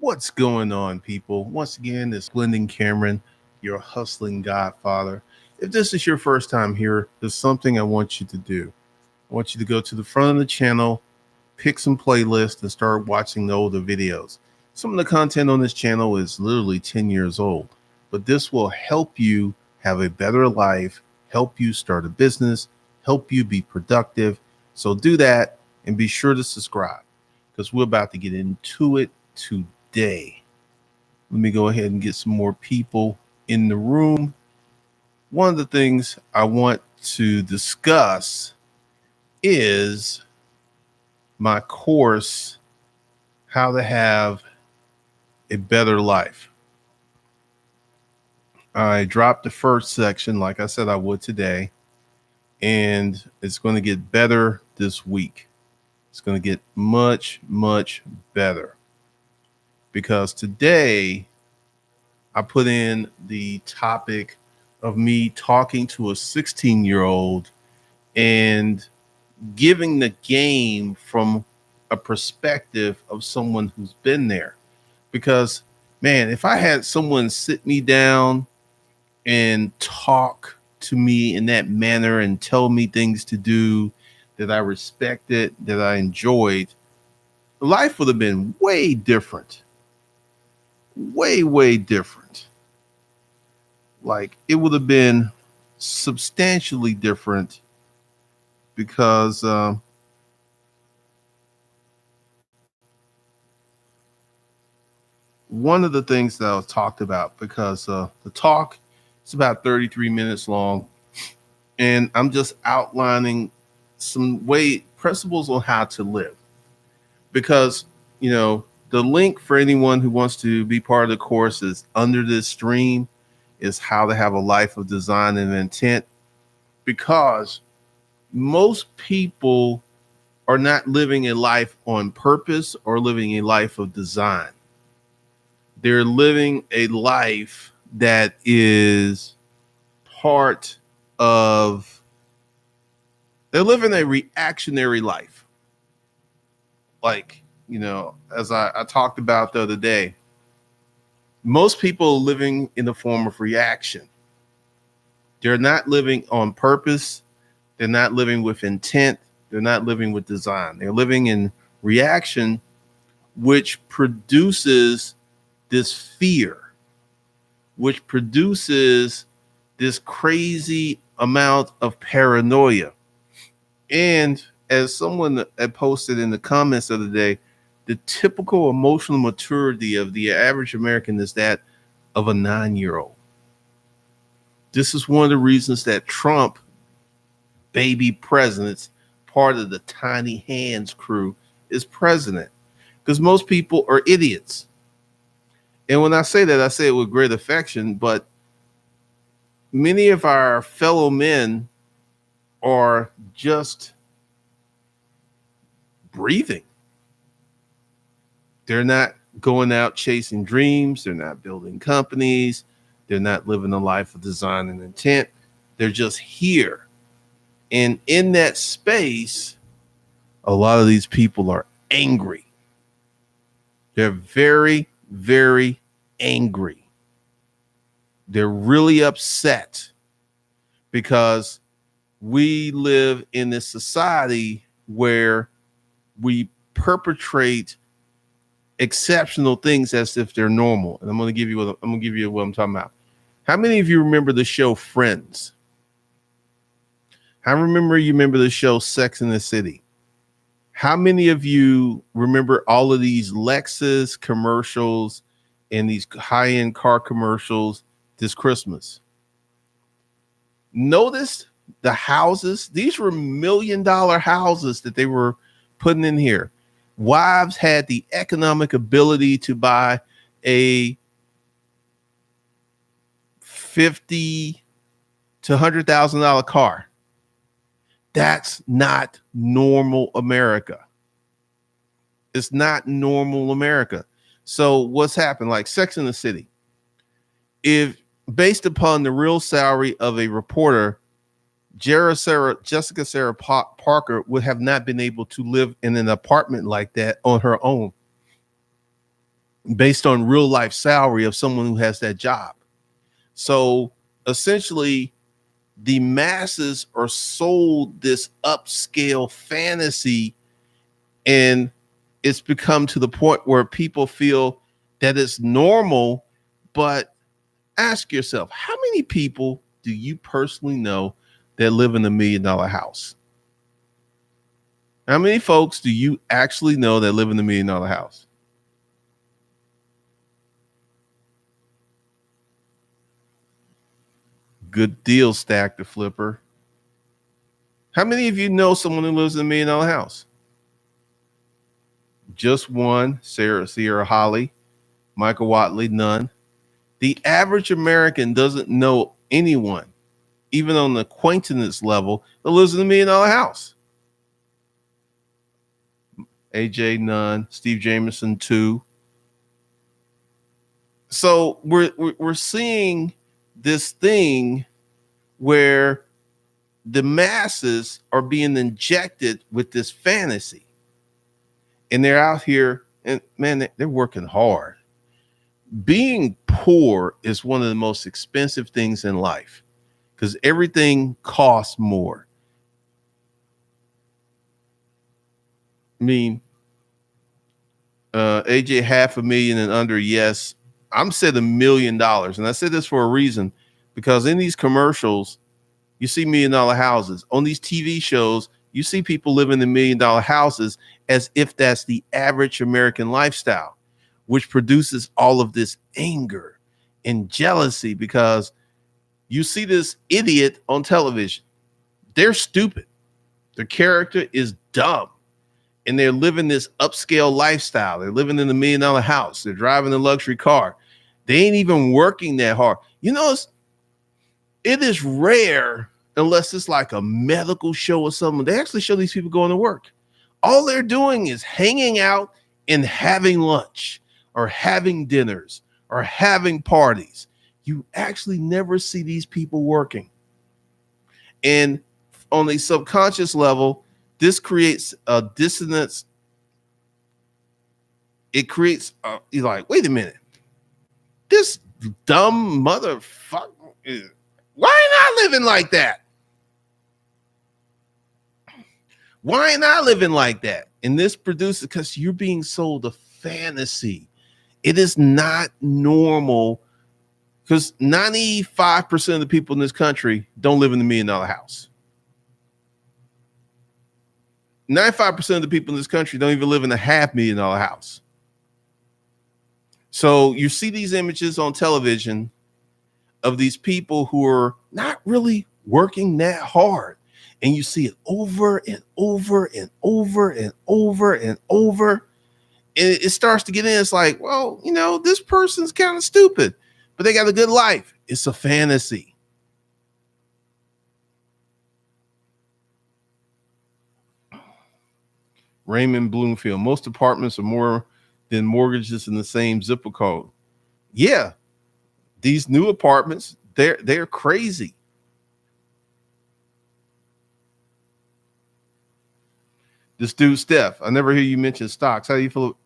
What's going on, people? Once again, this Blending Cameron, your hustling godfather. If this is your first time here, there's something I want you to do. I want you to go to the front of the channel, pick some playlists, and start watching the older videos. Some of the content on this channel is literally 10 years old, but this will help you have a better life, help you start a business, help you be productive. So do that and be sure to subscribe because we're about to get into it today. Let me go ahead and get some more people in the room. One of the things I want to discuss is my course, How to Have a Better Life. I dropped the first section, like I said I would today, and it's going to get better this week. It's going to get much, much better because today I put in the topic of me talking to a 16-year-old and giving the game from a perspective of someone who's been there. Because, man, if I had someone sit me down and talk to me in that manner and tell me things to do that I respected, that I enjoyed, life would have been way different. Way, way different. Like it would have been substantially different because one of the things that I was talked about, because the talk is about 33 minutes long, and I'm just outlining some principles on how to live. Because, the link for anyone who wants to be part of the course is under this stream, is how to have a life of design and intent. Because most people are not living a life on purpose or living a life of design. They're living a life that is part of, they're living a reactionary life. Like, as I talked about the other day, most people are living in the form of reaction. They're not living on purpose. They're not living with intent. They're not living with design. They're living in reaction, which produces this fear, which produces this crazy amount of paranoia. And as someone had posted in the comments the other day, the typical emotional maturity of the average American is that of a 9-year-old. This is one of the reasons that Trump, baby presidents, part of the tiny hands crew, is president, because most people are idiots. And when I say that, I say it with great affection, but many of our fellow men are just breathing. They're not going out chasing dreams. They're not building companies. They're not living a life of design and intent. They're just here. And in that space, a lot of these people are angry. They're very, very angry. They're really upset because we live in this society where we perpetrate exceptional things as if they're normal. And I'm going to give you what I'm talking about. How many of you remember the show Friends? You remember the show Sex and the City? How many of you remember all of these Lexus commercials and these high-end car commercials this Christmas? Notice the houses. These were $1 million houses that they were putting in here. Wives had the economic ability to buy a $50,000 to $100,000 car. That's not normal America. It's not normal America. So what's happened? Like Sex and the City, if based upon the real salary of a reporter, Jessica Sarah Parker would have not been able to live in an apartment like that on her own. based on real life salary of someone who has that job. So essentially, the masses are sold this upscale fantasy, and it's become to the point where people feel that it's normal. But ask yourself, how many people do you personally know that live in $1 million house? How many folks do you actually know that live in $1 million house? Good deal, Stack the Flipper. How many of you know someone who lives in $1 million house? Just one. Sierra Holly. Michael Watley, none. The average American doesn't know anyone, even on the acquaintance level, that lives in $1 million house. AJ, none. Steve Jameson, 2. So we're seeing this thing where the masses are being injected with this fantasy, and they're out here, and man, they're working hard. Being poor is one of the most expensive things in life because everything costs more. I mean, AJ, $500,000 and under, yes. I'm said $1 million, and I said this for a reason, because in these commercials, you see $1 million houses. On these TV shows, you see people living in $1 million houses as if that's the average American lifestyle, which produces all of this anger and jealousy, because you see this idiot on television. They're stupid. Their character is dumb. And they're living this upscale lifestyle. They're living in $1 million house. They're driving a luxury car. They ain't even working that hard. You know, it is rare, unless it's like a medical show or something, they actually show these people going to work. All they're doing is hanging out and having lunch or having dinners or having parties. You actually never see these people working. And on a subconscious level, this creates a dissonance. It creates, you're like, wait a minute, this dumb motherfucker, why ain't I living like that? Why ain't I living like that? And this produces, because you're being sold a fantasy. It is not normal, because 95% of the people in this country don't live in the $1 million house. 95% of the people in this country don't even live in a $500,000 house. So you see these images on television of these people who are not really working that hard. And you see it over and over and over and over and over. And it starts to get in. It's like, well, you know, this person's kind of stupid, but they got a good life. It's a fantasy. Raymond Bloomfield, most apartments are more than mortgages in the same zip code. Yeah, these new apartments, they're crazy. This dude, Steph, I never hear you mention stocks. How do you feel?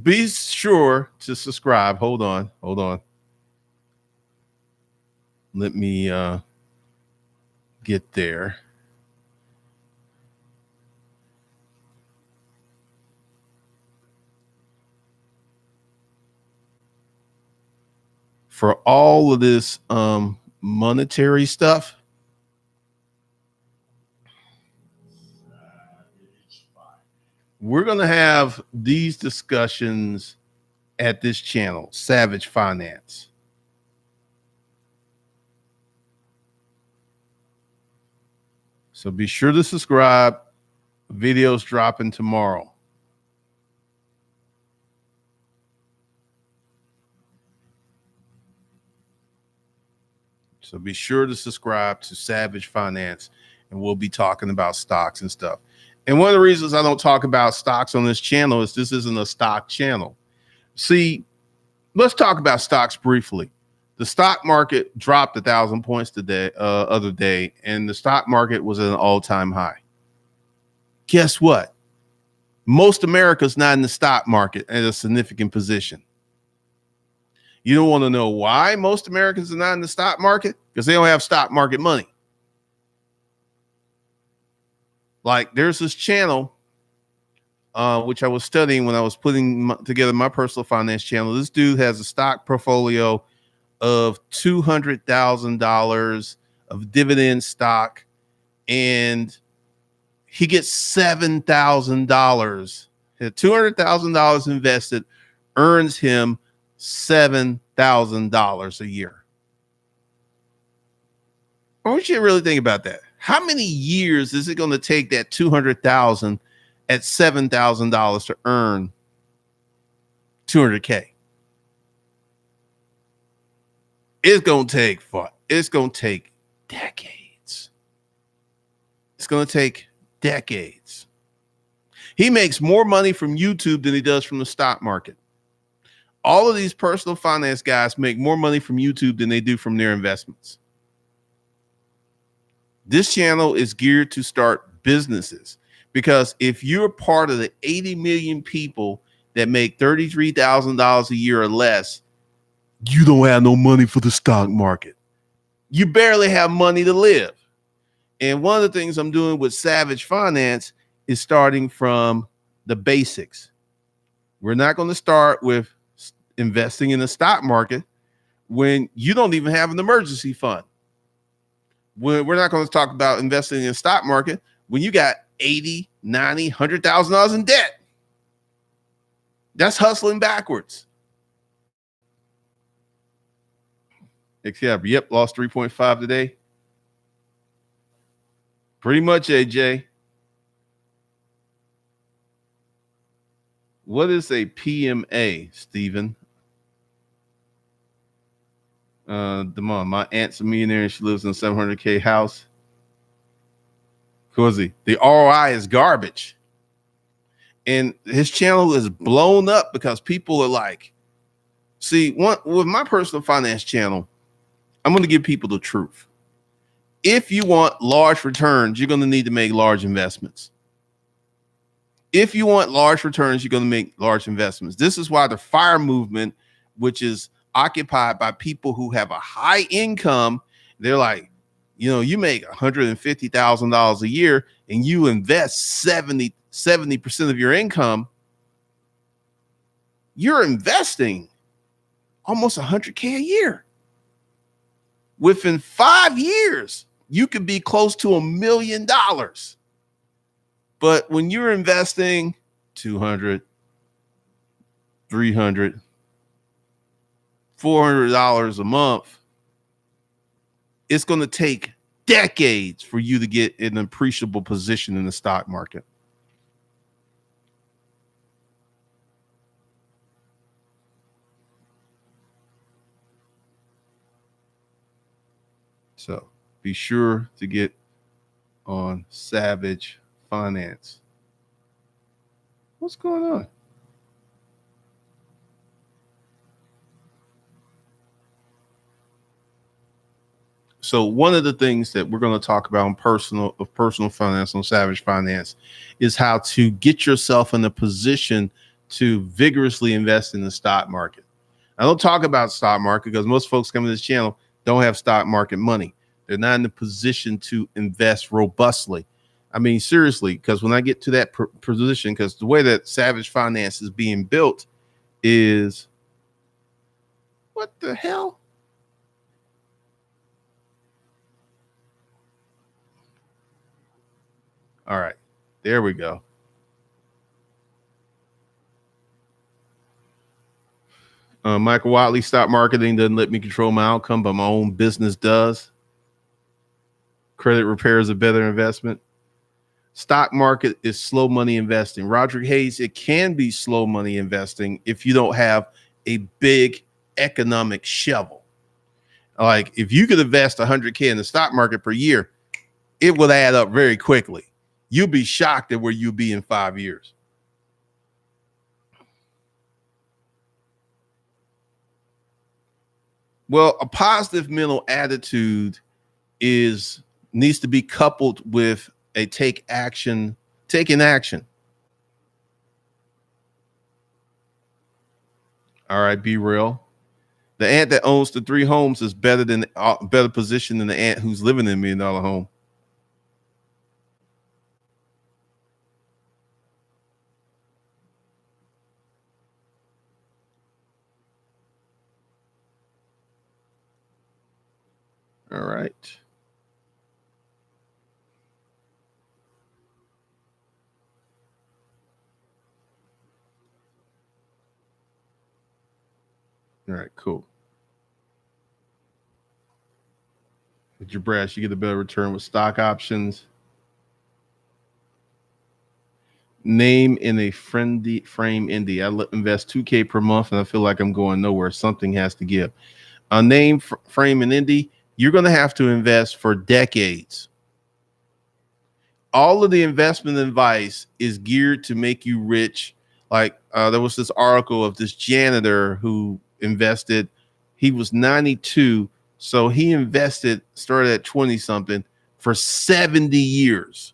Be sure to subscribe. Hold on. Let me get there. For all of this monetary stuff, we're going to have these discussions at this channel, Savage Finance. So be sure to subscribe. Videos dropping tomorrow. So be sure to subscribe to Savage Finance, and we'll be talking about stocks and stuff. And one of the reasons I don't talk about stocks on this channel is this isn't a stock channel. See, let's talk about stocks briefly. The stock market dropped 1,000 points today, other day, and the stock market was at an all-time high. Guess what? Most America's not in the stock market at a significant position. You don't want to know why most Americans are not in the stock market? Because they don't have stock market money. Like there's this channel, which I was studying when I was putting together my personal finance channel. This dude has a stock portfolio of $200,000 of dividend stock, and he gets $7,000. $200,000 invested earns him $7,000 a year. I want you to really think about that. How many years is it going to take that $200,000 at $7,000 to earn $200K? It's going to take decades. It's going to take decades. He makes more money from YouTube than he does from the stock market. All of these personal finance guys make more money from YouTube than they do from their investments. This channel is geared to start businesses, because if you're part of the 80 million people that make $33,000 a year or less, you don't have no money for the stock market. You barely have money to live. And one of the things I'm doing with Savage Finance is starting from the basics. We're not going to start with investing in the stock market when you don't even have an emergency fund. We're not going to talk about investing in the stock market when you got $80, $90, $100,000 in debt. That's hustling backwards. Yep, lost 3.5 today. Pretty much, AJ. What is a PMA, Stephen? Damon, my aunt's a millionaire and she lives in a $700K house. Cozy, the ROI is garbage. And his channel is blown up because people are like, see, with my personal finance channel, I'm going to give people the truth. If you want large returns, you're going to need to make large investments. If you want large returns, you're going to make large investments. This is why the FIRE movement, which is occupied by people who have a high income, they're like, you make $150,000 a year and you invest 70% of your income. You're investing almost $100K a year. Within 5 years, you could be close to $1 million. But when you're investing $200, $300, $400 a month, it's going to take decades for you to get an appreciable position in the stock market. So be sure to get on Savage Finance. What's going on? So one of the things that we're going to talk about in personal finance on Savage Finance is how to get yourself in a position to vigorously invest in the stock market. I don't talk about stock market because most folks coming to this channel don't have stock market money. They're not in the position to invest robustly. I mean, seriously, because when I get to that position, because the way that Savage Finance is being built is, what the hell? All right, there we go. Michael Watley, stock marketing doesn't let me control my outcome, but my own business does. Credit repair is a better investment. Stock market is slow money investing. Roderick Hayes, it can be slow money investing if you don't have a big economic shovel. Like if you could invest $100K in the stock market per year, it would add up very quickly. You'll be shocked at where you'll be in 5 years. Well, a positive mental attitude needs to be coupled with taking action. All right, be real. The ant that owns the 3 homes is better positioned than the ant who's living in a $1 million home. All right. All right, cool. With your brass, you get a better return with stock options. Name in a friendly frame indie. Invest 2K per month, and I feel like I'm going nowhere. Something has to give. A name frame in indie, you're going to have to invest for decades. All of the investment advice is geared to make you rich. Like there was this article of this janitor who invested. He was 92, so he invested, started at 20 something for 70 years.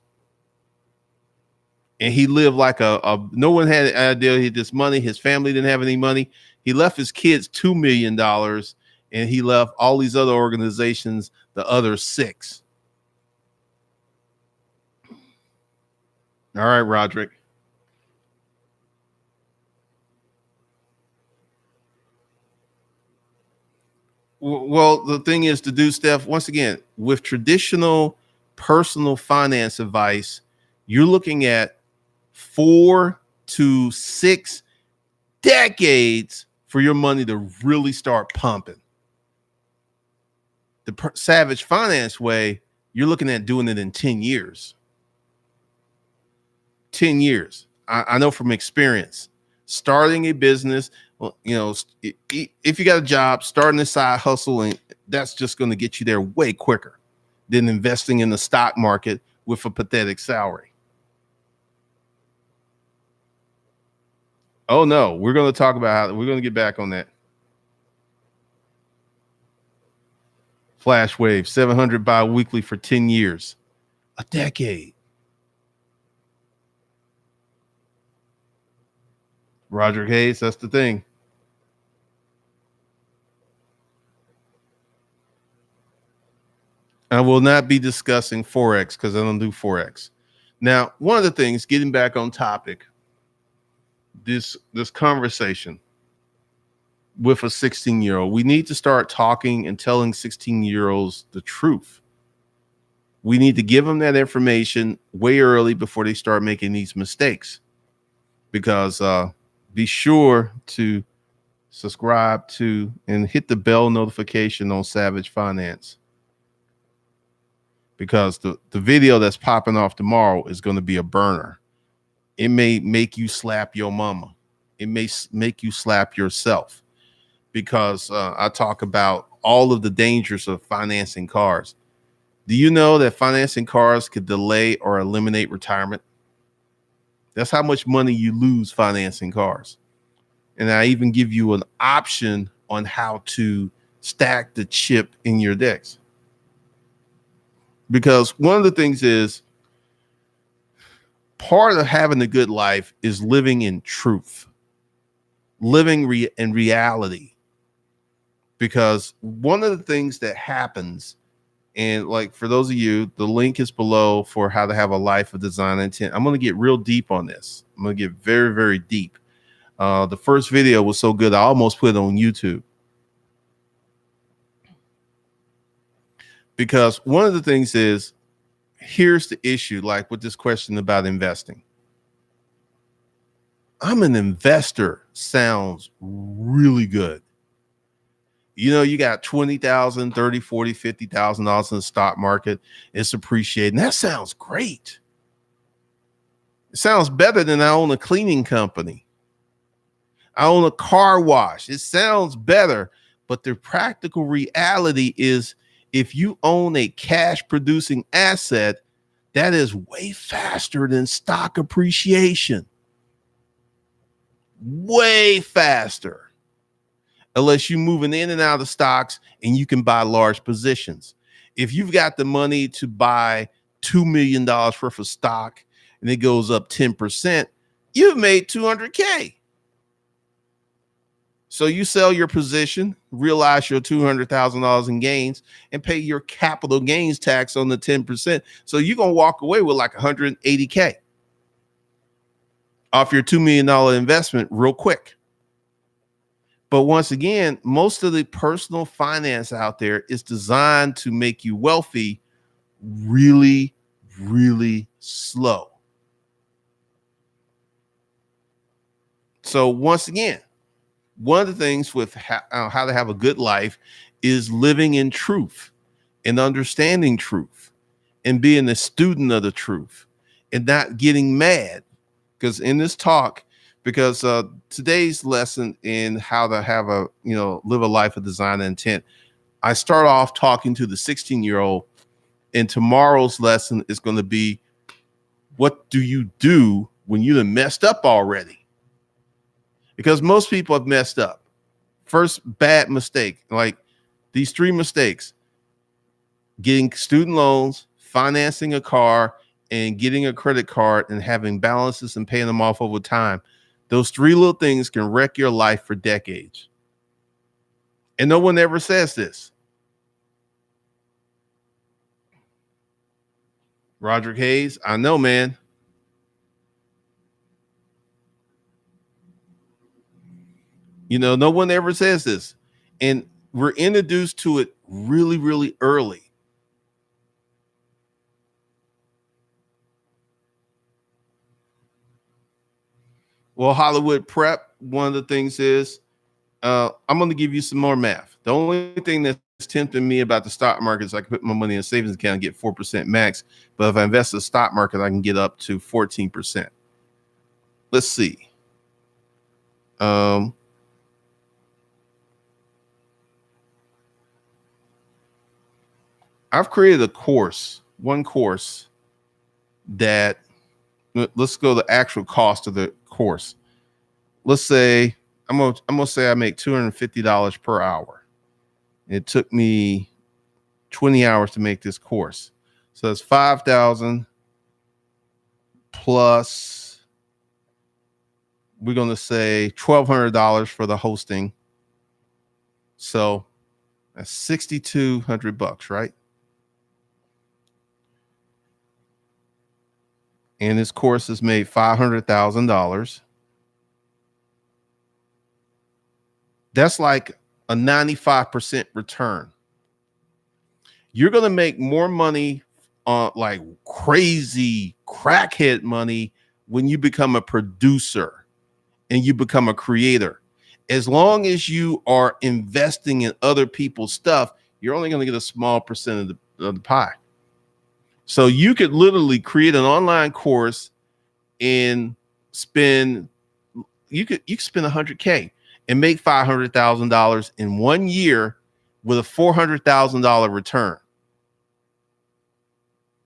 And he lived like no one had an idea he had this money. His family didn't have any money. He left his kids $2 million, and he left all these other organizations the other 6. All right, Roderick. Well, the thing is to do, Steph, once again, with traditional personal finance advice, you're looking at 4 to 6 decades for your money to really start pumping. The Savage Finance way, you're looking at doing it in 10 years. 10 years. I know from experience. Starting a business, well, if you got a job, starting a side hustle, and that's just going to get you there way quicker than investing in the stock market with a pathetic salary. Oh no, we're going to talk about how we're going to get back on that. Flash wave, 700 bi-weekly for 10 years, a decade. Roger Hayes, that's the thing. I will not be discussing Forex because I don't do Forex. Now, one of the things, getting back on topic, this conversation with a 16-year-old, we need to start talking and telling 16-year-olds the truth. We need to give them that information way early before they start making these mistakes. Because be sure to subscribe to and hit the bell notification on Savage Finance. Because the video that's popping off tomorrow is going to be a burner. It may make you slap your mama. It may make you slap yourself. Because I talk about all of the dangers of financing cars. Do you know that financing cars could delay or eliminate retirement? That's how much money you lose financing cars. And I even give you an option on how to stack the chip in your decks. Because one of the things is part of having a good life is living in truth, living in reality. Because one of the things that happens, and like for those of you, the link is below for how to have a life of design intent. I'm going to get real deep on this. I'm going to get very, very deep. The first video was so good, I almost put it on YouTube. Because one of the things is, here's the issue, like with this question about investing. I'm an investor sounds really good. You got 20,000, 30, 40, 50,000 dollars in the stock market. It's appreciating. That sounds great. It sounds better than I own a cleaning company. I own a car wash. It sounds better, but the practical reality is if you own a cash producing asset, that is way faster than stock appreciation. Way faster. Unless you're moving in and out of stocks and you can buy large positions. If you've got the money to buy $2 million worth of stock and it goes up 10%, you've made $200K. So you sell your position, realize your $200,000 in gains, and pay your capital gains tax on the 10%. So you're going to walk away with like 180K off your $2 million investment real quick. But once again, most of the personal finance out there is designed to make you wealthy really, really slow. So once again, one of the things with how to have a good life is living in truth and understanding truth and being a student of the truth and not getting mad. Because in this talk, because today's lesson in how to have live a life of design and intent, I start off talking to the 16-year-old, and tomorrow's lesson is going to be, what do you do when you done messed up already? Because most people have messed up. First bad mistake, like these 3 mistakes: getting student loans, financing a car, and getting a credit card and having balances and paying them off over time. Those 3 little things can wreck your life for decades. And no one ever says this. Roderick Hayes, I know, man. No one ever says this. And we're introduced to it really, really early. Well, Hollywood Prep, one of the things is, I'm going to give you some more math. The only thing that's tempting me about the stock market is I can put my money in a savings account and get 4% max. But if I invest in the stock market, I can get up to 14%. Let's see. I've created a course, one course that, let's go the actual cost of the course. Let's say I'm gonna say I make $250 per hour. It took me 20 hours to make this course. So it's 5,000 plus, we're going to say $1,200 for the hosting. So that's $6,200, right? And this course has made $500,000. That's like a 95% return. You're going to make more money on like crazy crackhead money when you become a producer and you become a creator. As long as you are investing in other people's stuff, you're only going to get a small percent of the pie. So you could literally create an online course and spend, you could spend $100K and make $500,000 in 1 year with a $400,000 return.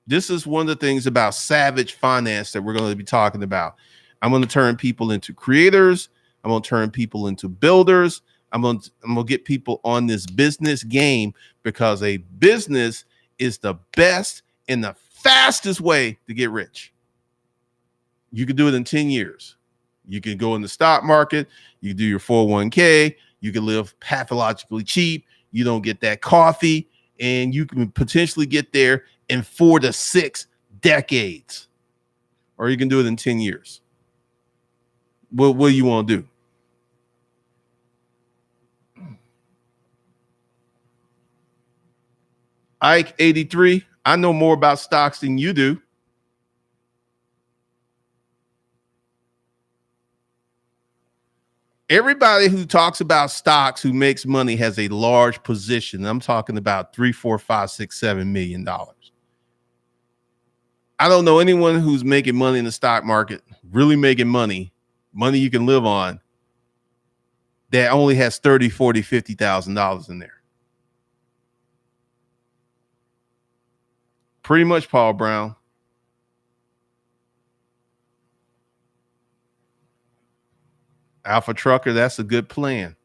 This is one of the things about savage finance that we're going to be talking about. I'm going to turn people into creators. I'm going to turn people into builders. I'm going to get people on this business game, because a business is the best and the fastest way to get rich. You can do it in 10 years. You can go in the stock market. You can do your 401k. You can live pathologically cheap. You don't get that coffee, and you can potentially get there in 4 to 6 decades, or you can do it in 10 years. What do you want to do? Ike 83, I know more about stocks than you do. Everybody who talks about stocks who makes money has a large position. I'm talking about 3, 4, 5, 6, $7 million. I don't know anyone who's making money in the stock market, really making money you can live on, that only has 30, 40, $50,000 in there. Pretty much, Paul Brown. Alpha Trucker, that's a good plan.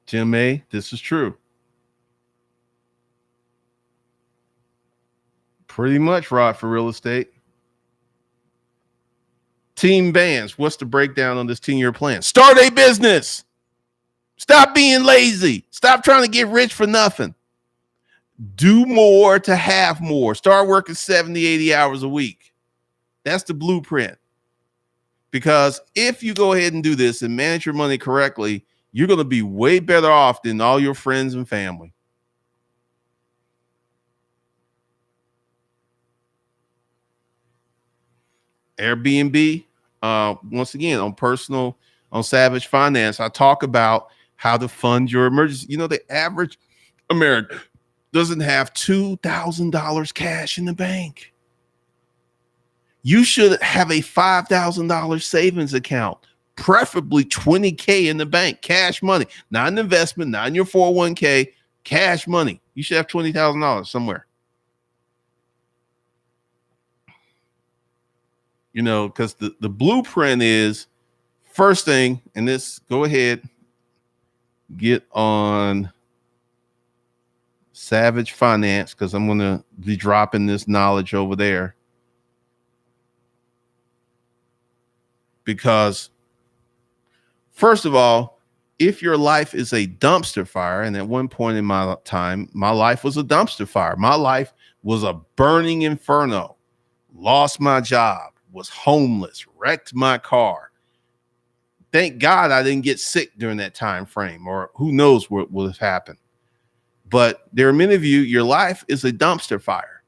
Jim A, this is true. Pretty much, Rod, for real estate. Team Vance, what's the breakdown on this 10-year plan? Start a business. Stop being lazy. Stop trying to get rich for nothing. Do more to have more. Start working 70, 80 hours a week. That's the blueprint. Because if you go ahead and do this and manage your money correctly, you're going to be way better off than all your friends and family. Airbnb, once again, on Savage Finance, I talk about how to fund your emergency. You know, the average American doesn't have $2,000 cash in the bank. You should have a $5,000 savings account, preferably $20K in the bank, cash money, not an investment, not in your 401K, cash money. You should have $20,000 somewhere. You know, because the blueprint is first thing, and this, go ahead, get on Savage Finance, because I'm going to be dropping this knowledge over there. Because first of all, if your life is a dumpster fire, and at one point in my time, my life was a dumpster fire. My life was a burning inferno. Lost my job, was homeless, wrecked my car. Thank God I didn't get sick during that time frame, or who knows what would have happened. But there are many of you, your life is a dumpster fire.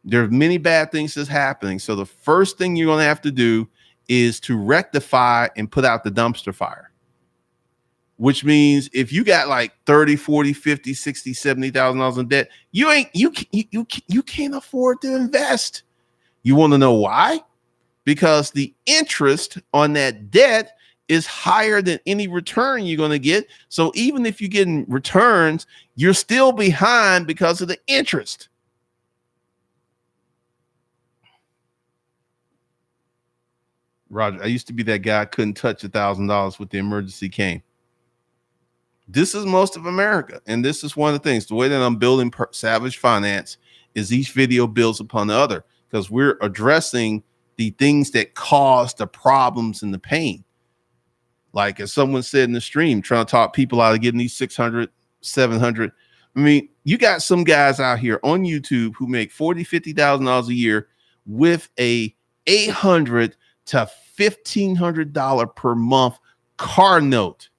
There are many bad things that's happening. So the first thing you're going to have to do is to rectify and put out the dumpster fire, which means if you got like 30, 40, 50, 60, $70,000 in debt, you can't afford to invest. You want to know why? Because the interest on that debt is higher than any return you're going to get. So even if you're getting returns, you're still behind because of the interest. Roger, I used to be that guy, couldn't touch $1,000 with the emergency came. This is most of America. And this is one of the things, the way that I'm building Savage Finance is each video builds upon the other, because we're addressing the things that cause the problems and the pain. Like as someone said in the stream, trying to talk people out of getting these 600, 700. I mean, you got some guys out here on YouTube who make $40,000, $50,000 a year with a $800 to $1,500 per month car note.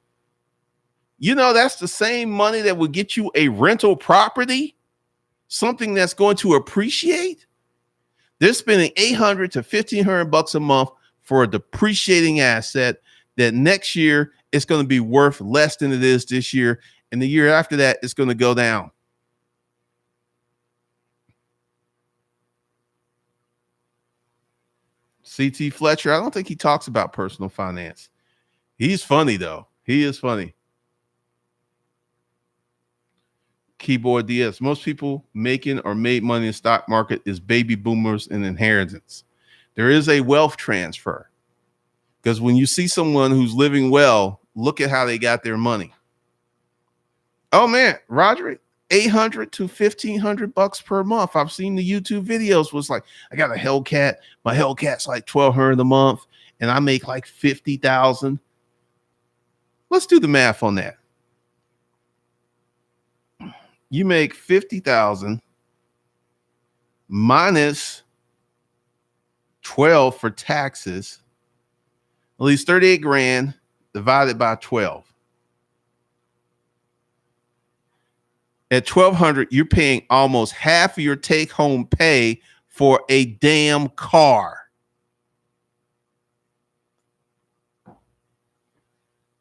You know, that's the same money that would get you a rental property, something that's going to appreciate. They're spending $800 to $1,500 a month for a depreciating asset that next year it's going to be worth less than it is this year. And the year after that, it's going to go down. CT Fletcher, I don't think he talks about personal finance. He's funny, though. He is funny. Keyboard DS. Most people making or made money in the stock market is baby boomers and inheritance. There is a wealth transfer. Because when you see someone who's living well, look at how they got their money. Oh, man, Roderick, $800 to $1,500 per month. I've seen the YouTube videos. Was like, I got a Hellcat. My Hellcat's like $1,200 a month, and I make like $50,000. Let's do the math on that. You make $50,000 minus 12 for taxes, at least 38 grand divided by 12. At $1,200, you're paying almost half of your take-home pay for a damn car.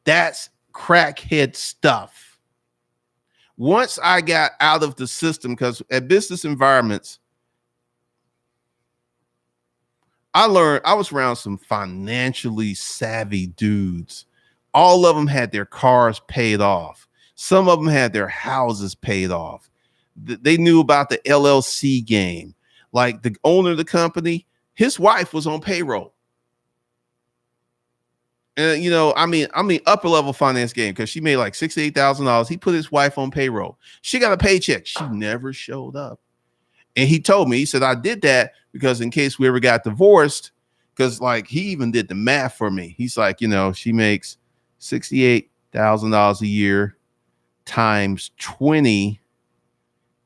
That's crackhead stuff. Once I got out of the system, because at business environments, I learned, I was around some financially savvy dudes. All of them had their cars paid off. Some of them had their houses paid off. They knew about the LLC game. Like the owner of the company, his wife was on payroll. And, you know, I mean, upper level finance game, because she made like $68,000. He put his wife on payroll. She got a paycheck. She never showed up. And he told me, he said, I did that because in case we ever got divorced, Because like he even did the math for me. He's like, she makes $68,000 a year times 20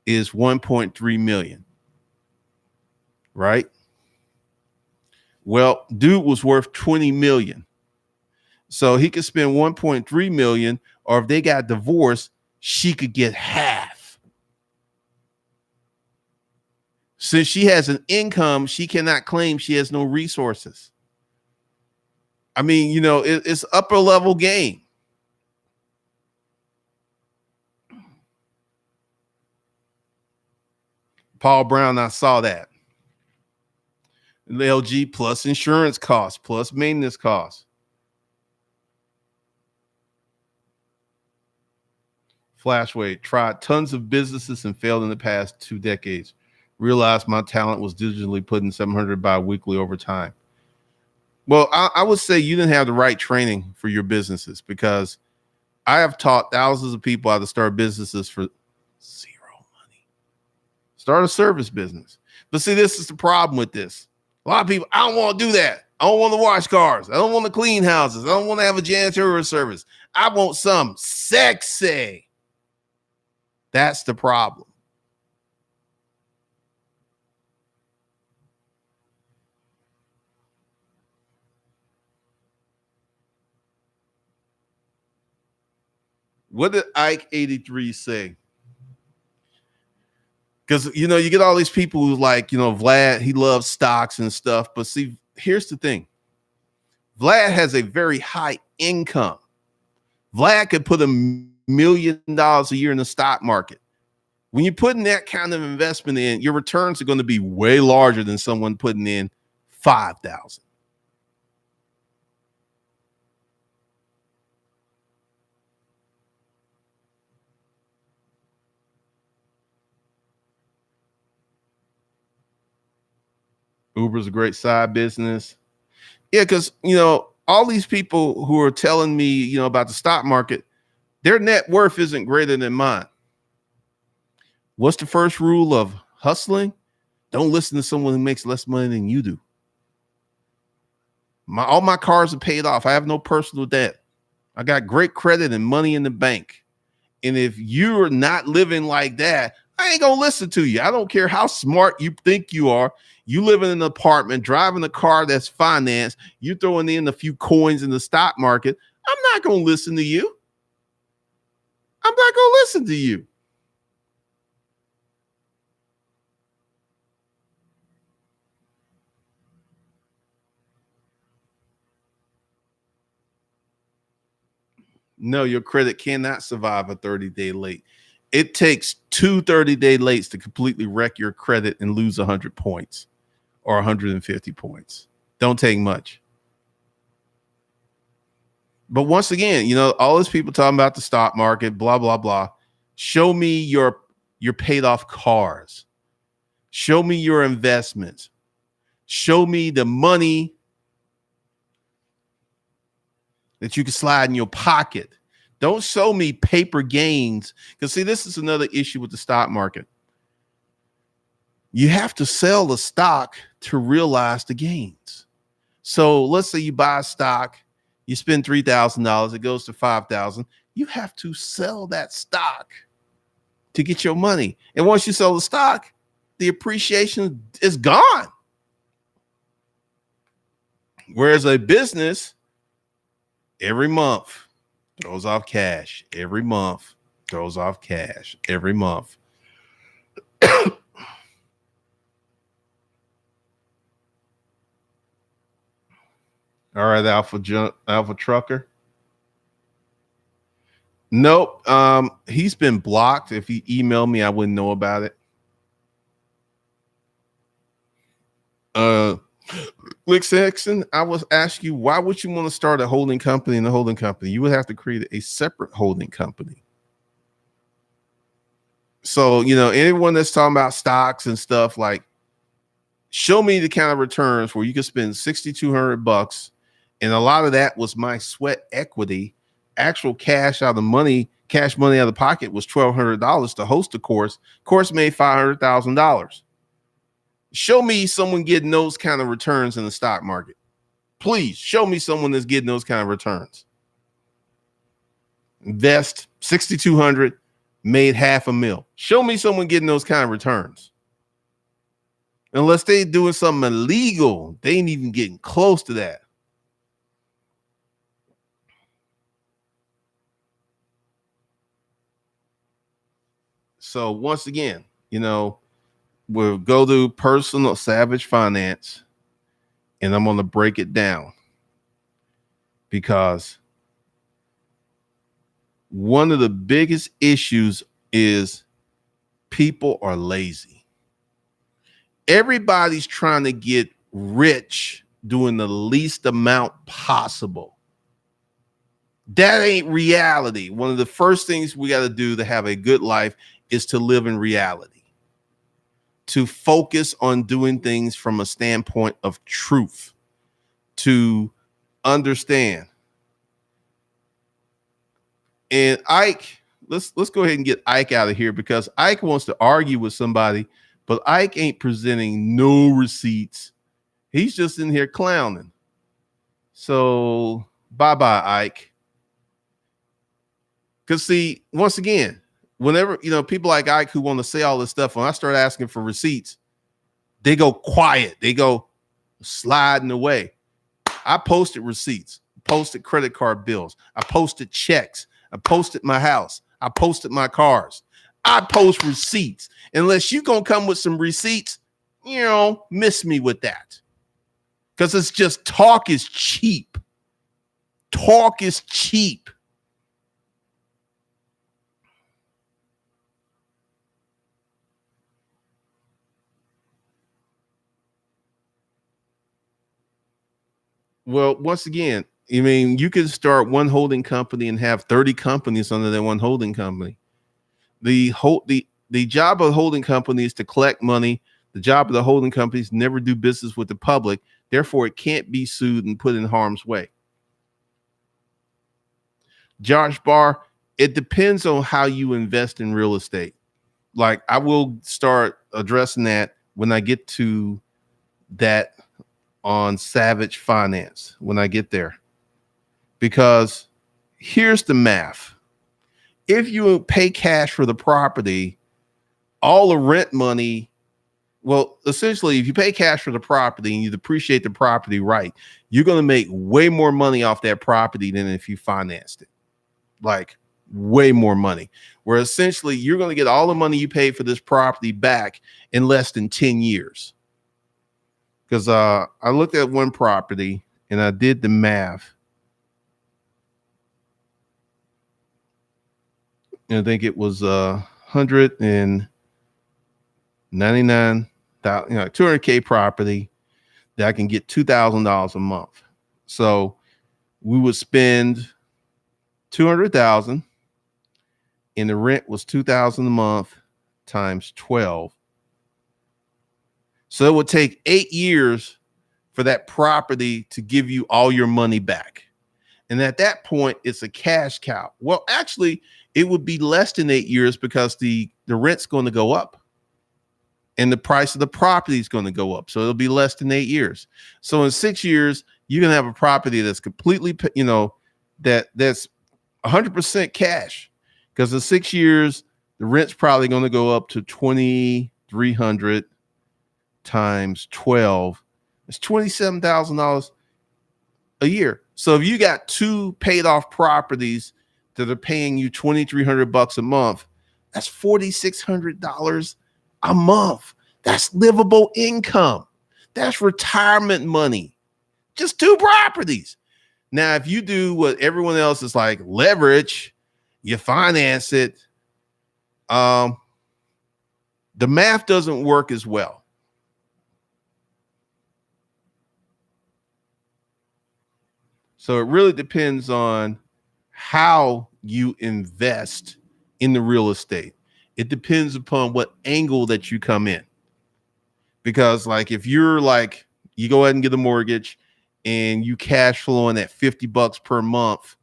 is 1.3 million, right? Well, dude was worth 20 million. So he could spend 1.3 million, or if they got divorced, she could get half. Since she has an income, she cannot claim she has no resources. I mean, it's upper level game. Paul Brown, I saw that. LG plus insurance costs, plus maintenance costs. Flashway, tried tons of businesses and failed in the past 2 decades. Realized my talent was digitally putting 700 bi-weekly over time. Well, I would say you didn't have the right training for your businesses, because I have taught thousands of people how to start businesses for zero money. Start a service business. But see, this is the problem with this. A lot of people, I don't want to do that. I don't want to wash cars. I don't want to clean houses. I don't want to have a janitorial service. I want some sexy. That's the problem. What did Ike 83 say? Because, you get all these people who like, Vlad, he loves stocks and stuff. But see, here's the thing. Vlad has a very high income. Vlad could put $1 million a year in the stock market. When you're putting that kind of investment in, your returns are going to be way larger than someone putting in 5,000. Uber's a great side business. Yeah, because, all these people who are telling me, about the stock market, their net worth isn't greater than mine. What's the first rule of hustling? Don't listen to someone who makes less money than you do. All my cars are paid off. I have no personal debt. I got great credit and money in the bank. And if you're not living like that, I ain't gonna listen to you. I don't care how smart you think you are. You live in an apartment, driving a car that's financed, you throwing in a few coins in the stock market. I'm not gonna listen to you. I'm not gonna listen to you. No, your credit cannot survive a 30-day late. It takes 2 30-day lates to completely wreck your credit and lose 100 points or 150 points. Don't take much. But once again, all these people talking about the stock market, blah, blah, blah. Show me your paid off cars. Show me your investments. Show me the money that you can slide in your pocket. Don't show me paper gains. Because see, this is another issue with the stock market. You have to sell the stock to realize the gains. So let's say you buy a stock, you spend $3,000, it goes to $5,000. You have to sell that stock to get your money. And once you sell the stock, the appreciation is gone. Whereas a business, every month throws off cash. Every month throws off cash. Every month. All right, Alpha Trucker. Nope. He's been blocked. If he emailed me, I wouldn't know about it. Lick Saxon, I was asking you, why would you want to start a holding company in a holding company? You would have to create a separate holding company. So, anyone that's talking about stocks and stuff, like, show me the kind of returns where you can spend $6,200, and a lot of that was my sweat equity. Actual cash money out of the pocket was $1,200 to host a course. Course made $500,000. Show me someone getting those kind of returns in the stock market. Please show me someone that's getting those kind of returns. Invest 6,200, made $500,000. Show me someone getting those kind of returns. Unless they doing something illegal, they ain't even getting close to that. So once again, we'll go to personal savage finance, and I'm going to break it down because one of the biggest issues is people are lazy. Everybody's trying to get rich doing the least amount possible. That ain't reality. One of the first things we got to do to have a good life is to live in reality, to focus on doing things from a standpoint of truth, to understand. And Ike, let's go ahead and get Ike out of here because Ike wants to argue with somebody, but Ike ain't presenting no receipts. He's just in here clowning. So bye-bye, Ike. Because see, once again, whenever, people like Ike who want to say all this stuff, when I start asking for receipts, they go quiet. They go sliding away. I posted receipts, posted credit card bills. I posted checks. I posted my house. I posted my cars. I post receipts. Unless you going to come with some receipts, miss me with that. Because it's just talk is cheap. Talk is cheap. Well, once again, you can start one holding company and have 30 companies under that one holding company. The job of the holding company is to collect money. The job of the holding company is never do business with the public. Therefore, it can't be sued and put in harm's way. Josh Barr, it depends on how you invest in real estate. Like, I will start addressing that when I get to that on Savage Finance, when I get there. Because here's the math. If you pay cash for the property, all the rent money, well, essentially, if you pay cash for the property and you depreciate the property right, you're going to make way more money off that property than if you financed it. Like, way more money. Where essentially, you're going to get all the money you paid for this property back in less than 10 years. Because I looked at one property and I did the math. And I think it was 199,000, 200K property that I can get $2,000 a month. So we would spend 200,000, and the rent was 2,000 a month times 12. So it would take 8 years for that property to give you all your money back. And at that point, it's a cash cow. Well, actually, it would be less than 8 years because the rent's going to go up and the price of the property is going to go up. So it'll be less than 8 years. So in 6 years, you're going to have a property that's completely, that's 100% cash, because in 6 years, the rent's probably going to go up to 2,300 times 12. It's $27,000 a year. So if you got two paid off properties that are paying you $2,300 a month, that's $4,600 a month. That's livable income. That's retirement money. Just two properties. Now, if you do what everyone else is like, leverage, you finance it, the math doesn't work as well. So it really depends on how you invest in the real estate. It depends upon what angle that you come in. Because like, if you're like, you go ahead and get a mortgage and you cash flowing at $50 per month,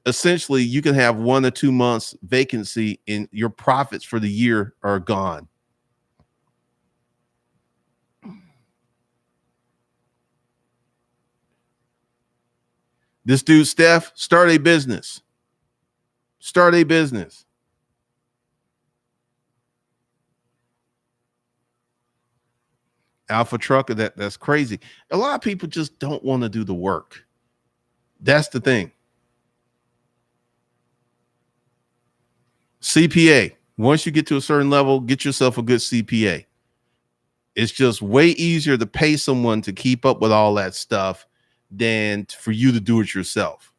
essentially you can have 1 or 2 months vacancy and your profits for the year are gone. This dude, Steph, start a business. Start a business. Alpha trucker, that's crazy. A lot of people just don't want to do the work. That's the thing. CPA. Once you get to a certain level, get yourself a good CPA. It's just way easier to pay someone to keep up with all that stuff than for you to do it yourself.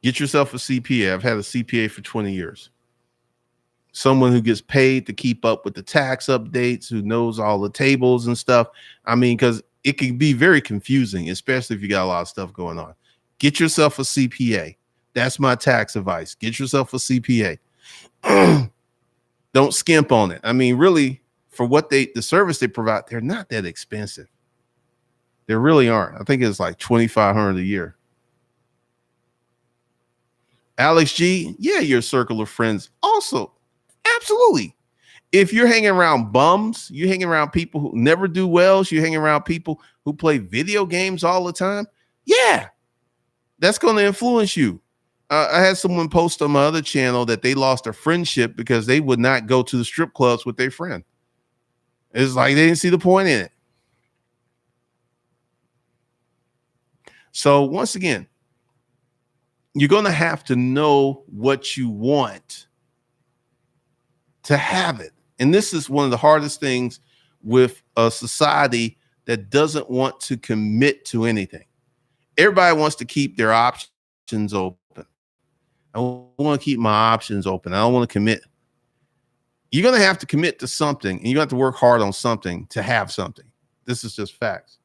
Get yourself a CPA. I've had a CPA for 20 years. Someone who gets paid to keep up with the tax updates, who knows all the tables and stuff. I mean, because it can be very confusing, especially if you got a lot of stuff going on. Get yourself a CPA. That's my tax advice. Get yourself a CPA. Don't skimp on it. I mean, really, for what the service they provide, they're not that expensive. They really aren't. I think it's like $2,500 a year. Alex G, yeah, your circle of friends also. Absolutely. If you're hanging around bums, you're hanging around people who never do well, you're hanging around people who play video games all the time. Yeah, that's going to influence you. I had someone post on my other channel that they lost a friendship because they would not go to the strip clubs with their friend. It's like they didn't see the point in it. So once again, you're going to have to know what you want to have it. And this is one of the hardest things with a society that doesn't want to commit to anything. Everybody wants to keep their options open. I want to keep my options open. I don't want to commit. You're going to have to commit to something, and you have to work hard on something to have something. This is just facts.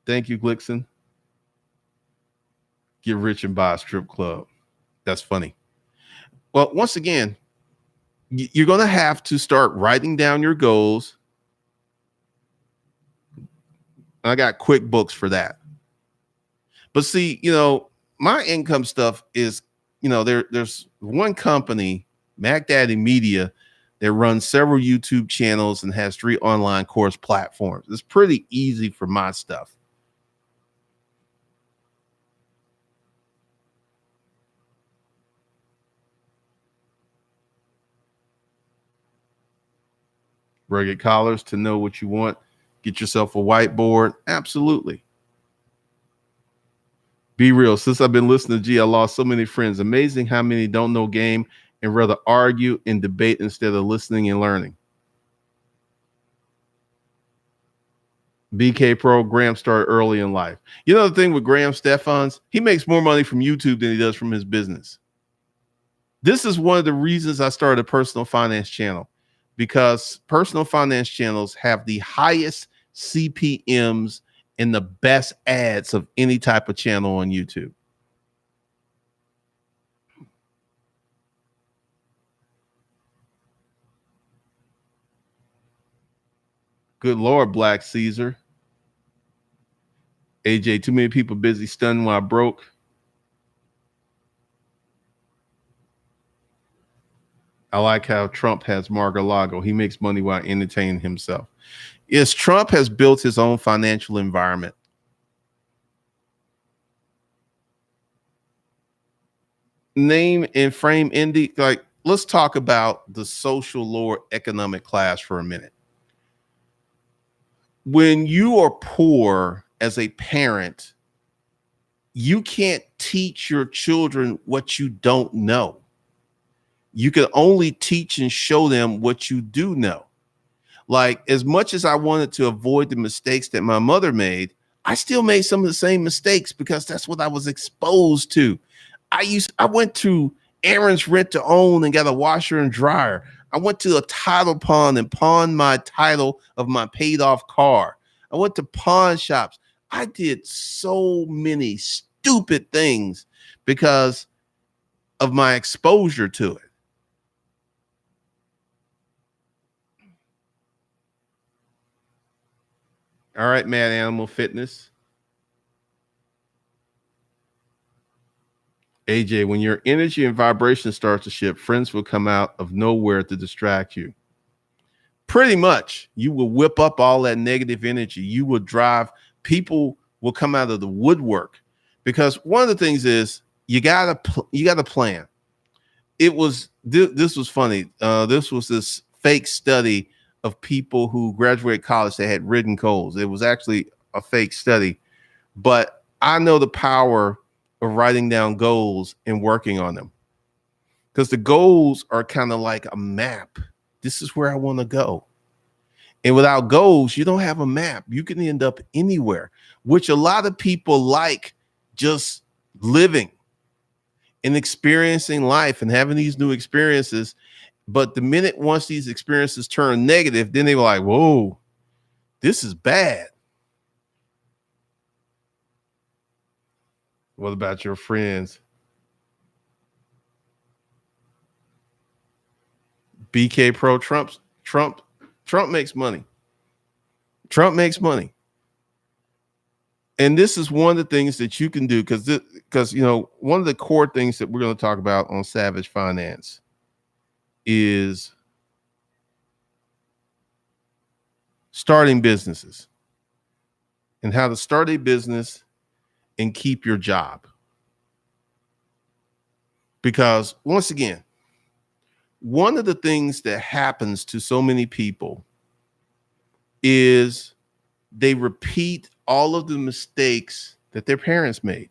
Thank you, Glixon. Get rich and buy a strip club. That's funny. Well, once again, you're going to have to start writing down your goals. I got QuickBooks for that. But see, my income stuff is, there's one company, Mac Daddy Media, that runs several YouTube channels and has 3 online course platforms. It's pretty easy for my stuff. Rugged collars to know what you want. Get yourself a whiteboard. Absolutely. Be real. Since I've been listening to G, I lost so many friends. Amazing how many don't know game and rather argue and debate instead of listening and learning. BK Pro, Graham started early in life. You know the thing with Graham Stephan's, he makes more money from YouTube than he does from his business. This is one of the reasons I started a personal finance channel, because personal finance channels have the highest CPMs and the best ads of any type of channel on YouTube. Good Lord, Black Caesar. AJ, too many people busy stunned while broke. I like how Trump has Mar-a-Lago. He makes money while entertaining himself. Yes, Trump has built his own financial environment. Name and frame Indy. Like, let's talk about the social lower economic class for a minute. When you are poor as a parent, you can't teach your children what you don't know. You can only teach and show them what you do know. Like, as much as I wanted to avoid the mistakes that my mother made, I still made some of the same mistakes because that's what I was exposed to. I went to Aaron's Rent to Own and got a washer and dryer. I went to a title pawn and pawned my title of my paid off car. I went to pawn shops. I did so many stupid things because of my exposure to it. All right, Mad Animal Fitness. AJ, when your energy and vibration starts to shift, friends will come out of nowhere to distract you. Pretty much, you will whip up all that negative energy. You will drive, people will come out of the woodwork, because one of the things is you gotta plan. This was funny. This was this fake study of people who graduated college that had written goals. It was actually a fake study, but I know the power of writing down goals and working on them, because the goals are kind of like a map. This is where I want to go. And without goals, you don't have a map. You can end up anywhere, which a lot of people like, just living and experiencing life and having these new experiences. But the minute once these experiences turn negative, then they were like, whoa, this is bad. What about your friends? BK Pro, Trump makes money. Trump makes money. And this is one of the things that you can do, because you know, one of the core things that we're going to talk about on Savage Finance is starting businesses and how to start a business and keep your job. Because once again, one of the things that happens to so many people is they repeat all of the mistakes that their parents made,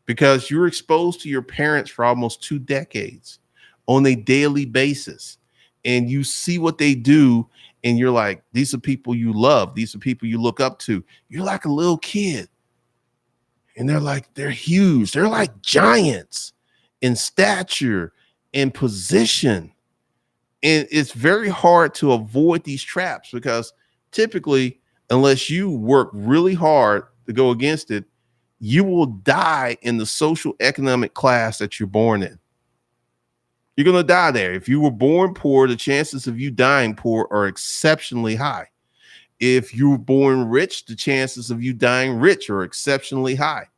because you're exposed to your parents for almost 2 decades on a daily basis, and you see what they do, and you're like, these are people you love, these are people you look up to. You're like a little kid, and they're huge, they're like giants in stature and position. And it's very hard to avoid these traps, because typically, unless you work really hard to go against it, you will die in the social economic class that you're born in. You're going to die there. If you were born poor, the chances of you dying poor are exceptionally high. If you were born rich, the chances of you dying rich are exceptionally high.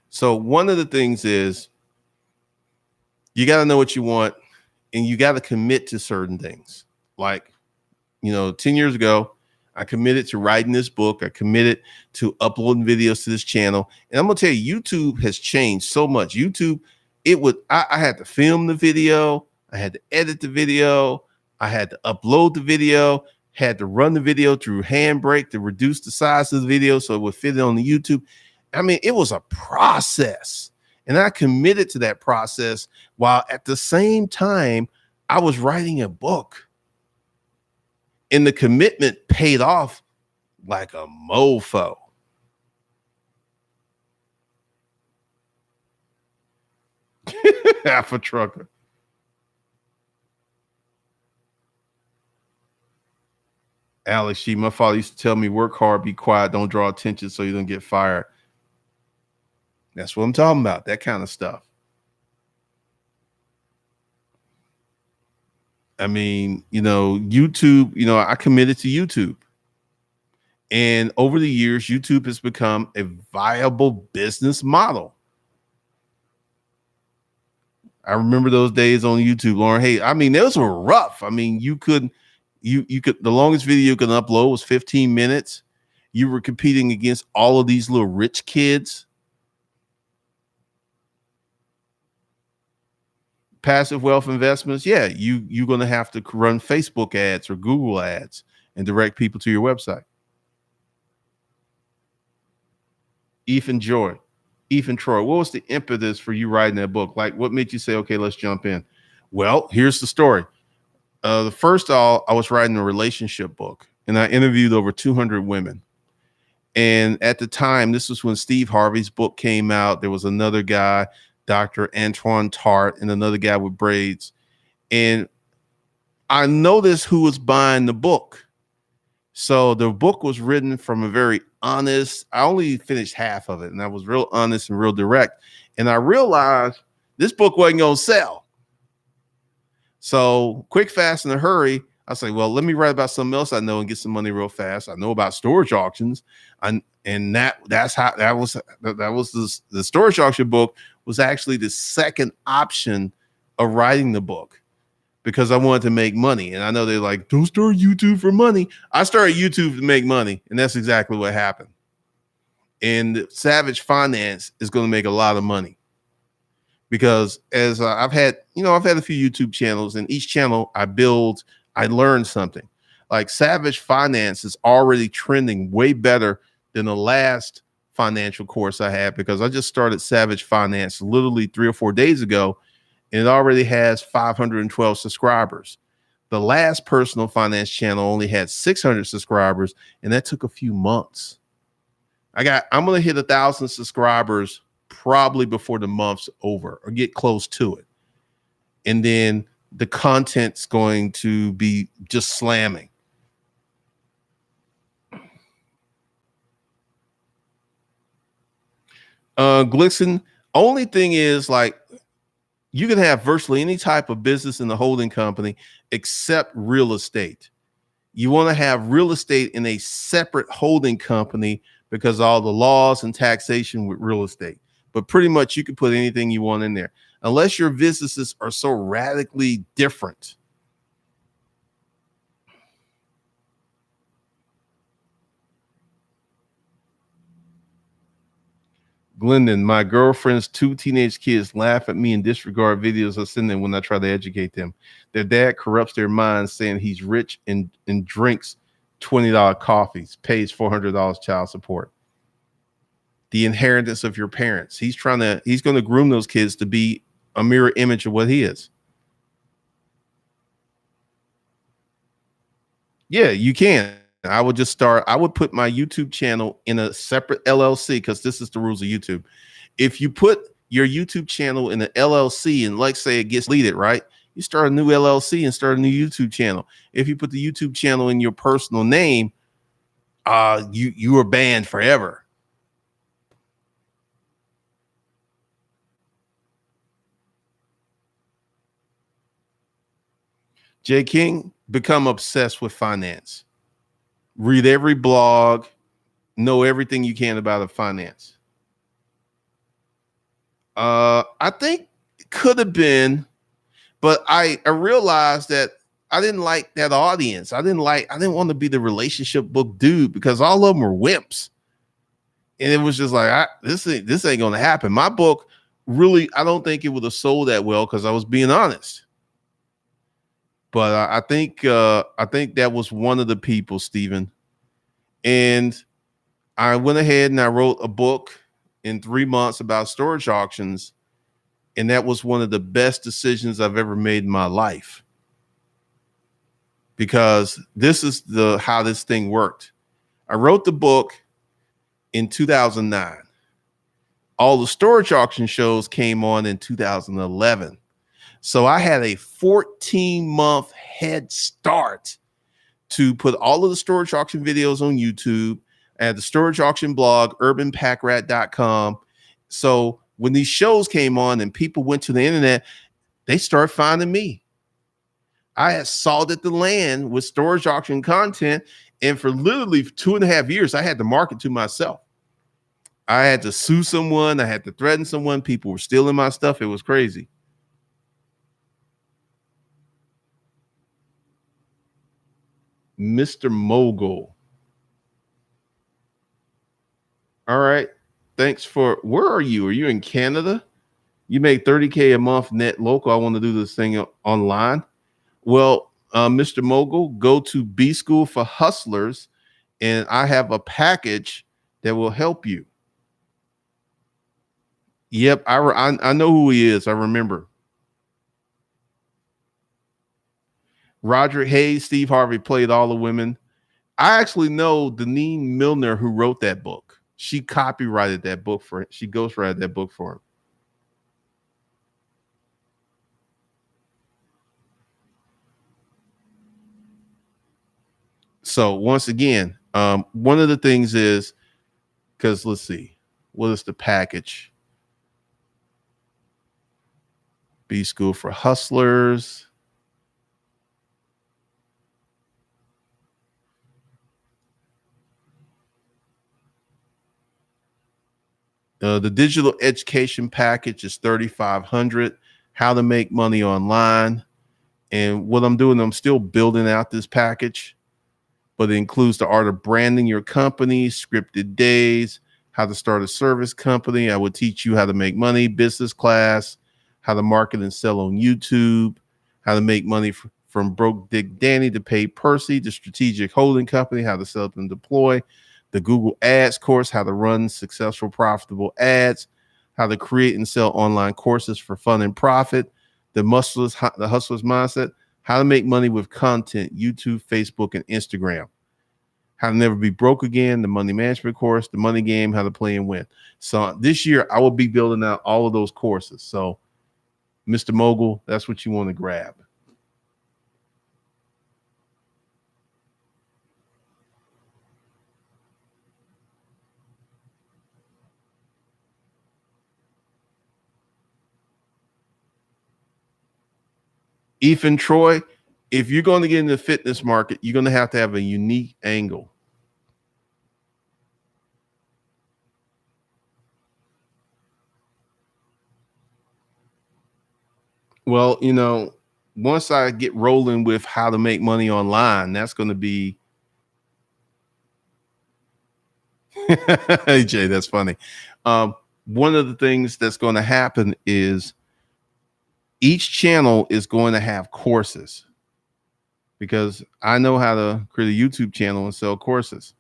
So one of the things is you got to know what you want, and you got to commit to certain things. Like, 10 years ago, I committed to writing this book. I committed to uploading videos to this channel. And I'm going to tell you, YouTube has changed so much. YouTube, I had to film the video. I had to edit the video. I had to upload the video, had to run the video through Handbrake to reduce the size of the video so it would fit on the YouTube. I mean, it was a process. And I committed to that process while at the same time I was writing a book. And the commitment paid off like a mofo. Half a trucker. Alex G, my father used to tell me, work hard, be quiet, don't draw attention so you don't get fired. That's what I'm talking about, that kind of stuff. I mean, YouTube, I committed to YouTube. And over the years, YouTube has become a viable business model. I remember those days on YouTube, Lauren. Hey, I mean, those were rough. I mean, you could, the longest video you could upload was 15 minutes. You were competing against all of these little rich kids. Passive wealth investments, yeah, you're going to have to run Facebook ads or Google ads and direct people to your website. Ethan Troy, what was the impetus for you writing that book? Like, what made you say, okay, let's jump in? Well, here's the story. The first I was writing a relationship book, and I interviewed over 200 women. And at the time, this was when Steve Harvey's book came out. There was another guy, Dr. Antoine Tart, and another guy with braids. And I noticed who was buying the book. So the book was written from a very honest, I only finished half of it, and I was real honest and real direct. And I realized this book wasn't going to sell. So quick, fast, in a hurry, I say, well, let me write about something else I know and get some money real fast. I know about storage auctions. And that's how that was the storage auction book was actually the second option of writing the book because I wanted to make money. And I know they're like, don't start YouTube for money. I started YouTube to make money. And that's exactly what happened. And Savage Finance is going to make a lot of money because as I've had a few YouTube channels, and each channel I learned something. Like Savage Finance is already trending way better than the last financial course I had, because I just started Savage Finance literally 3 or 4 days ago, and it already has 512 subscribers. The last personal finance channel only had 600 subscribers, and that took a few months. I'm going to hit 1,000 subscribers probably before the month's over, or get close to it. And then the content's going to be just slamming. Glixen, only thing is, like, you can have virtually any type of business in the holding company except real estate. You want to have real estate in a separate holding company because all the laws and taxation with real estate. But pretty much you can put anything you want in there, unless your businesses are so radically different. Glendon, my girlfriend's 2 teenage kids laugh at me and disregard videos I send them when I try to educate them. Their dad corrupts their minds, saying he's rich and drinks $20 coffees, pays $400 child support. The inheritance of your parents. He's going to groom those kids to be a mirror image of what he is. Yeah, you can. I would put my YouTube channel in a separate LLC, because this is the rules of YouTube. If you put your YouTube channel in an LLC and, like, say it gets deleted, right? You start a new LLC and start a new YouTube channel. If you put the YouTube channel in your personal name, you are banned forever. Jay King, become obsessed with finance. Read every blog, know everything you can about finance. I think it could have been, but I realized that I didn't like that audience. I didn't want to be the relationship book dude, because all of them were wimps. And it was just like, this ain't going to happen. My book, really, I don't think it would have sold that well, because I was being honest. But I think that was one of the people, Stephen. And I went ahead and I wrote a book in 3 months about storage auctions. And that was one of the best decisions I've ever made in my life, because this is how this thing worked. I wrote the book in 2009. All the storage auction shows came on in 2011. So I had a 14-month head start to put all of the storage auction videos on YouTube. I had the storage auction blog, urbanpackrat.com. So when these shows came on and people went to the internet, they started finding me. I had salted the land with storage auction content. And for literally 2.5 years, I had to market to myself. I had to sue someone. I had to threaten someone. People were stealing my stuff. It was crazy. Mr. Mogul. All right. Thanks for, where are you? Are you in Canada? You make 30K a month net local. I want to do this thing online. Well, Mr. Mogul, go to B School for Hustlers, and I have a package that will help you. Yep, I know who he is. I remember. Roderick Hayes, Steve Harvey played all the women. I actually know Deneen Milner, who wrote that book. She copyrighted that book for him. She ghostwrote that book for him. So once again, one of the things is, because let's see, what is the package? B School for Hustlers. The digital education package is 3,500. How to make money online. And what I'm doing, I'm still building out this package, but it includes the art of branding your company, scripted days, how to start a service company. I would teach you how to make money, business class, how to market and sell on YouTube, how to make money from broke Dick Danny to paid Percy, the strategic holding company, how to set up and deploy, the Google Ads course, how to run successful, profitable ads, how to create and sell online courses for fun and profit, the hustler's mindset, how to make money with content, YouTube, Facebook, and Instagram, how to never be broke again, the money management course, the money game, how to play and win. So this year I will be building out all of those courses. So Mr. Mogul, that's what you want to grab. Ethan Troy, if you're going to get in the fitness market, you're going to have a unique angle. Well, once I get rolling with how to make money online, that's going to be hey Jay, that's funny. One of the things that's going to happen is each channel is going to have courses, because I know how to create a YouTube channel and sell courses.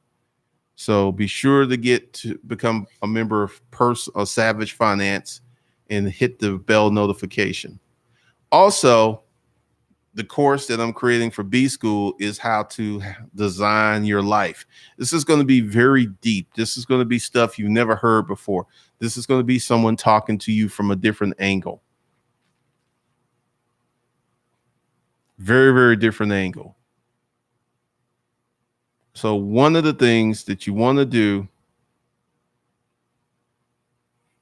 So be sure to get to become a member of Savage Finance and hit the bell notification. Also, the course that I'm creating for B School is how to design your life. This is going to be very deep. This is going to be stuff you've never heard before. This is going to be someone talking to you from a different angle. Very, very different angle. So one of the things that you want to do,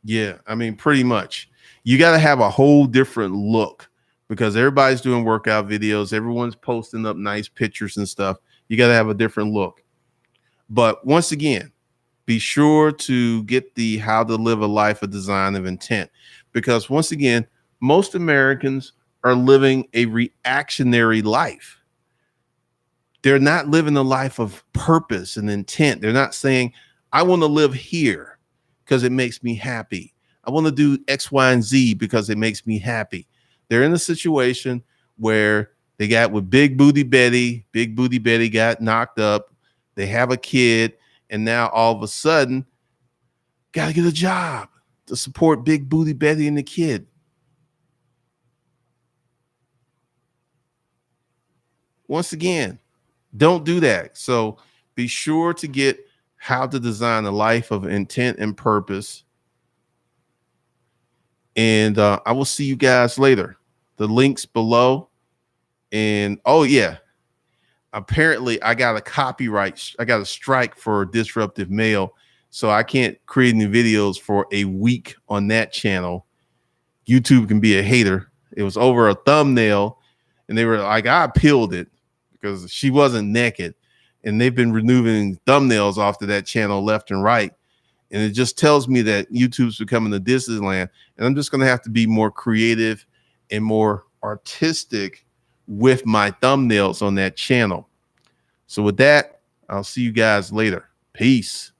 yeah, I mean, pretty much, you got to have a whole different look, because everybody's doing workout videos. Everyone's posting up nice pictures and stuff. You got to have a different look. But once again, be sure to get the How to Live a Life of Design of Intent, because once again, most Americans are living a reactionary life. They're not living a life of purpose and intent. They're not saying, I want to live here because it makes me happy. I want to do X, Y, and Z because it makes me happy. They're in a situation where they got with Big Booty Betty. Big Booty Betty got knocked up. They have a kid. And now all of a sudden, got to get a job to support Big Booty Betty and the kid. Once again, don't do that. So be sure to get How to Design a Life of Intent and Purpose. And I will see you guys later. The links below. And oh yeah, apparently I got a strike for disruptive mail. So I can't create any videos for a week on that channel. YouTube can be a hater. It was over a thumbnail, and they were like, I peeled it because she wasn't naked. And they've been removing thumbnails off of that channel left and right. And it just tells me that YouTube's becoming a Disneyland. And I'm just going to have to be more creative and more artistic with my thumbnails on that channel. So with that, I'll see you guys later. Peace.